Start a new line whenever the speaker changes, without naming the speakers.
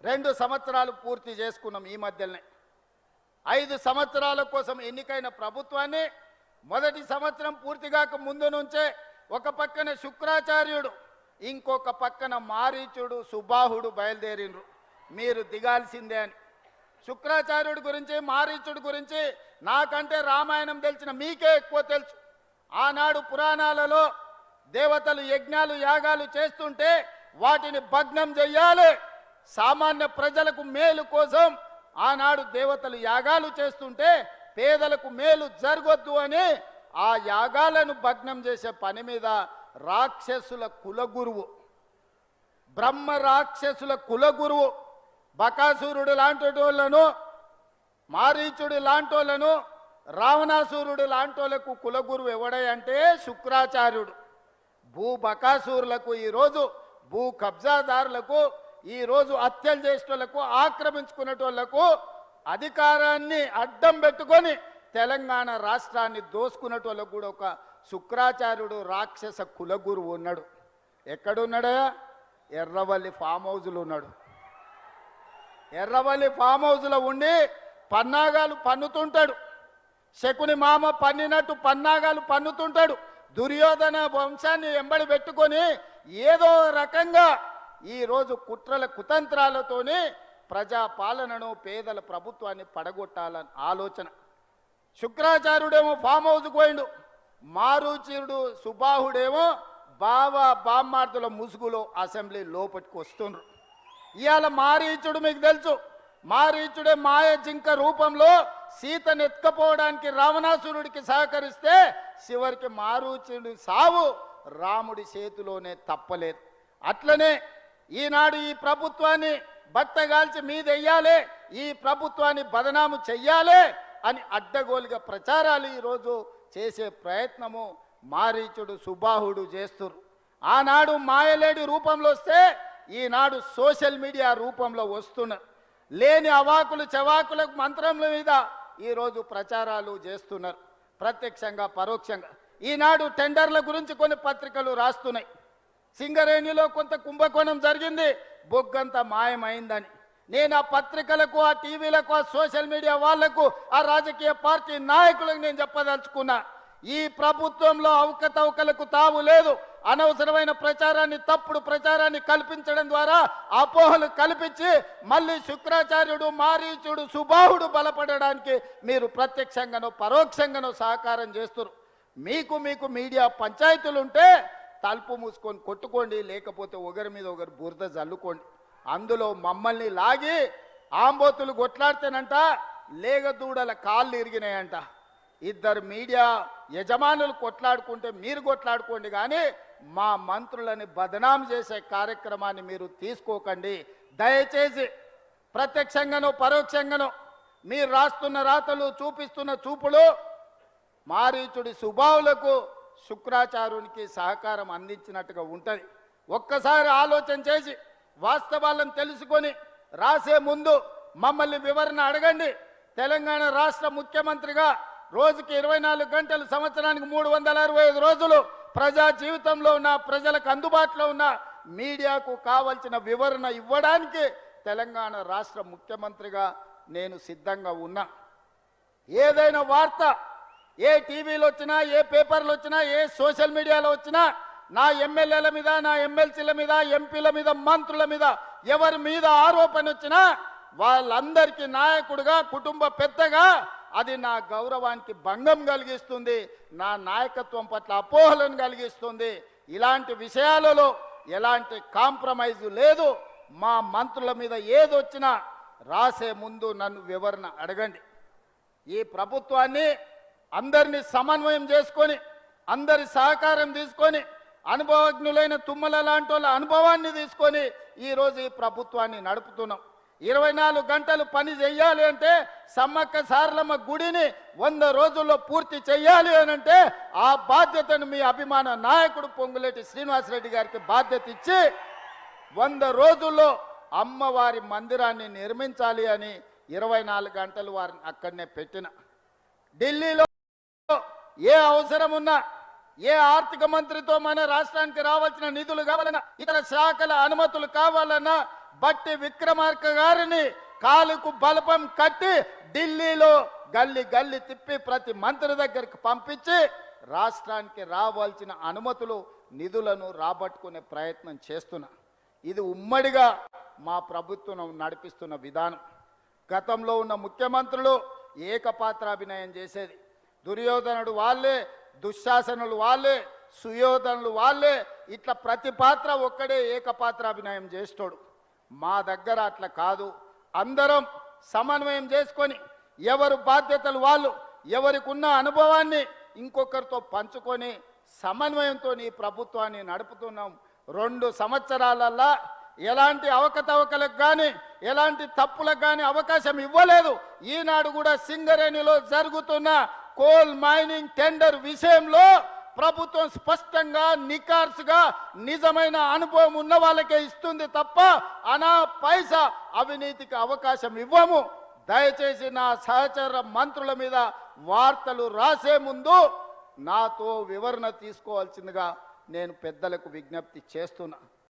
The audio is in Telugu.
2 సంవత్సరాలు పూర్తి చేసుకున్నాం. ఈ మధ్యనే 5 సంవత్సరాల కోసం ఎన్నికైన ప్రభుత్వాన్ని మొదటి సంవత్సరం పూర్తిగాక ముందు నుంచే ఒక పక్కన శుక్రాచార్యుడు, ఇంకొక పక్కన మారీచుడు, సుబాహుడు బయలుదేరినరు మీరు దిగాల్సిందే అని. శుక్రాచార్యుడి గురించి, మారీచుడి గురించి నాకంటే రామాయణం తెలిసిన మీకే ఎక్కువ తెలుసు. ఆనాడు పురాణాలలో దేవతలు యజ్ఞాలు యాగాలు చేస్తుంటే వాటిని భగ్నం చెయ్యాలి, సామాన్య ప్రజలకు మేలు కోసం ఆనాడు దేవతలు యాగాలు చేస్తుంటే పేదలకు మేలు జరగొద్దు అని ఆ యాగాలను భగ్నం చేసే పని మీద రాక్షసుల కులగురువు, బ్రహ్మ రాక్షసుల కులగురువు బకాసురుడు లాంటి వాళ్ళను, మారీచుడు లాంటి వాళ్ళను, రావణాసురుడు లాంటి వాళ్ళకు కులగురువు ఎవడంటే శుక్రాచార్యుడు. బకాసురులకు ఈరోజు భూ కబ్జాదారులకు, ఈరోజు హత్యలు చేసేటోళ్లకు, ఆక్రమించుకునేటోళ్లకు అధికారాన్ని అడ్డం పెట్టుకొని తెలంగాణ రాష్ట్రాన్ని దోసుకునేటోళ్ళకు కూడా ఒక శుక్రాచార్యుడు రాక్షస కులగురువు ఉన్నాడు. ఎక్కడున్నాడా? ఎర్రవల్లి ఫామ్ హౌజ్లో ఉన్నాడు. ఎర్రవల్లి ఫామ్ హౌజ్లో ఉండి పన్నాగాలు పన్నుతుంటాడు. శకుని మామ పన్నినట్టు పన్నాగాలు పన్నుతుంటాడు. దుర్యోధన వంశాన్ని ఎంబడి పెట్టుకొని ఏదో రకంగా ఈరోజు కుట్రల కుతంత్రాలతోనే ప్రజాపాలనను, పేదల ప్రభుత్వాన్ని పడగొట్టాలని ఆలోచన. శుక్రాచార్యుడేమో ఫామ్ హౌస్కు పోయిండు, మారుచీరుడు సుబాహుడేమో బామ్మార్దుల ముసుగులో అసెంబ్లీ లోపలికి వస్తుండ్రు. ఇవాళ మారీచుడు మీకు తెలుసు, మారీచుడే మాయ జింక రూపంలో సీతను ఎత్తుకపోవడానికి రావణాసురుడికి సహకరిస్తే చివరికి మారీచుడి సావు రాముడి చేతిలోనే తప్పలేదు. అట్లనే ఈనాడు ఈ ప్రభుత్వాన్ని బట్టగాల్చి మీదెయ్యాలి, ఈ ప్రభుత్వాన్ని బదనాము చెయ్యాలి అని అడ్డగోలుగా ప్రచారాలు ఈరోజు చేసే ప్రయత్నము మారీచుడు సుబాహుడు చేస్తున్నారు. ఆనాడు మాయలేడి రూపంలో వస్తే ఈనాడు సోషల్ మీడియా రూపంలో వస్తున్నారు. లేని అవాకులు చవాకులకు మంత్రముల మీద ఈరోజు ప్రచారాలు చేస్తున్నారు, ప్రత్యక్షంగా పరోక్షంగా. ఈనాడు టెండర్ల గురించి కొన్ని పత్రికలు రాస్తున్నాయి. సింగరేణిలో కొంత కుంభకోణం జరిగింది, బొగ్గంత మాయమైందని. నేను ఆ పత్రికలకు, ఆ టీవీలకు, ఆ సోషల్ మీడియా వాళ్లకు, ఆ రాజకీయ పార్టీ నాయకులకు నేను చెప్పదలుచుకున్నా, ఈ ప్రభుత్వంలో అవకతవకలకు తావు లేదు. అనవసరమైన ప్రచారాన్ని, తప్పుడు ప్రచారాన్ని కల్పించడం ద్వారా అపోహలు కల్పించి మళ్ళీ శుక్రాచార్యుడు, మారీచుడు, సుబాహుడు బలపడడానికి మీరు ప్రత్యక్షంగానో పరోక్షంగానో సహకారం చేస్తారు. మీకు మీడియా పంచాయతీలు ఉంటే తలుపు మూసుకొని కొట్టుకోండి, లేకపోతే ఒకరి మీద ఒకరు బురద జల్లుకోండి. అందులో మమ్మల్ని లాగి ఆంబోతులు కొట్లాడితేనంట లేగదూడల కాళ్ళు ఇరిగినాయంట. 2 మీడియా యజమానులు కొట్లాడుకుంటే మీరు కొట్లాడుకోండి, కానీ మా మంత్రులని బదనాం చేసే కార్యక్రమాన్ని మీరు తీసుకోకండి. దయచేసి ప్రత్యక్షంగానో పరోక్షంగానో మీరు రాస్తున్న రాతలు, చూపిస్తున్న చూపులు మారీచుడి సుబాహులకు, శుక్రాచార్యునికి సహకారం అందించినట్టుగా ఉంటుంది. ఒక్కసారి ఆలోచన చేసి వాస్తవాలను తెలుసుకొని రాసే ముందు మమ్మల్ని వివరణ అడగండి. తెలంగాణ రాష్ట్ర ముఖ్యమంత్రిగా రోజుకి 24 గంటలు, సంవత్సరానికి 365 రోజులు ప్రజా జీవితంలో ఉన్న, ప్రజలకు అందుబాటులో ఉన్న మీడియాకు కావలసిన వివరణ ఇవ్వడానికి తెలంగాణ రాష్ట్ర ముఖ్యమంత్రిగా నేను సిద్ధంగా ఉన్నా. ఏదైనా వార్త ఏ టీవీలో వచ్చినా, ఏ పేపర్లు వచ్చినా, ఏ సోషల్ మీడియాలో వచ్చినా నా ఎమ్మెల్యేల మీద, నా ఎమ్మెల్సీల మీద, ఎంపీల మీద, మంత్రుల మీద ఎవరి మీద ఆరోపణ వచ్చినా వాళ్ళందరికీ నాయకుడిగా, కుటుంబ పెద్దగా అది నా గౌరవానికి భంగం కలిగిస్తుంది, నా నాయకత్వం పట్ల అపోహలను కలిగిస్తుంది. ఇలాంటి విషయాలలో ఎలాంటి కాంప్రమైజ్ లేదు. మా మంత్రుల మీద ఏదొచ్చినా రాసే ముందు నన్ను వివరణ అడగండి. ఈ ప్రభుత్వాన్ని అందరినీ సమన్వయం చేసుకొని, అందరి సహకారం తీసుకొని, అనుభవజ్ఞులైన తుమ్మల లాంటి వాళ్ళ అనుభవాన్ని తీసుకొని ఈరోజు ఈ ప్రభుత్వాన్ని నడుపుతున్నాం. 24 గంటలు పని చెయ్యాలి అంటే, సమ్మక్క సారలమ్మ గుడిని 100 రోజుల్లో పూర్తి చెయ్యాలి అని అంటే ఆ బాధ్యతను మీ అభిమాన నాయకుడు పొంగులేటి శ్రీనివాసరెడ్డి గారికి బాధ్యత ఇచ్చి 100 రోజుల్లో అమ్మవారి మందిరాన్ని నిర్మించాలి అని 24 గంటలు వారిని అక్కడనే పెట్టిన. ఢిల్లీలో ఏ అవసరం ఉన్నా, ఏ ఆర్థిక మంత్రితో మన రాష్ట్రానికి రావాల్సిన నిధులు కావాలన్నా, ఇతర శాఖల అనుమతులు కావాలన్నా బట్టి విక్రమార్క గారిని కాలుకు బలపం కట్టి ఢిల్లీలో గల్లి గల్లి తిప్పి ప్రతి మంత్రి దగ్గరికి పంపించి రాష్ట్రానికి రావాల్సిన అనుమతులు నిధులను రాబట్టుకునే ప్రయత్నం చేస్తున్నా. ఇది ఉమ్మడిగా మా ప్రభుత్వం నడిపిస్తున్న విధానం. గతంలో ఉన్న ముఖ్యమంత్రులు ఏకపాత్రాభినయం చేసేది. దుర్యోధనుడు వాళ్ళే, దుశ్శాసనులు వాళ్ళే, సుయోధనులు వాళ్ళే, ఇట్లా ప్రతి పాత్ర ఒక్కడే ఏకపాత్రాభినయం చేస్తాడు. మా దగ్గర అట్లా కాదు. అందరం సమన్వయం చేసుకొని ఎవరు బాధ్యతలు వాళ్ళు, ఎవరికి ఉన్న అనుభవాన్ని ఇంకొకరితో పంచుకొని సమన్వయంతో ఈ ప్రభుత్వాన్ని నడుపుతున్నాం. 2 సంవత్సరాలల్లా ఎలాంటి అవకతవకలకు కానీ ఎలాంటి తప్పులకు కానీ అవకాశం ఇవ్వలేదు. ఈనాడు కూడా సింగరేణిలో జరుగుతున్న కోల్ మైనింగ్ టెండర్ విషయంలో ప్రభుత్వం స్పష్టంగా నికార్సుగా నిజమైన అనుభవం ఉన్న వాళ్ళకే ఇస్తుంది తప్ప అనా పైసా అవినీతికి అవకాశం ఇవ్వము. దయచేసి నా సహచర మంత్రుల మీద వార్తలు రాసే ముందు నాతో వివరణ తీసుకోవాల్సిందిగా నేను పెద్దలకు విజ్ఞప్తి చేస్తున్నా.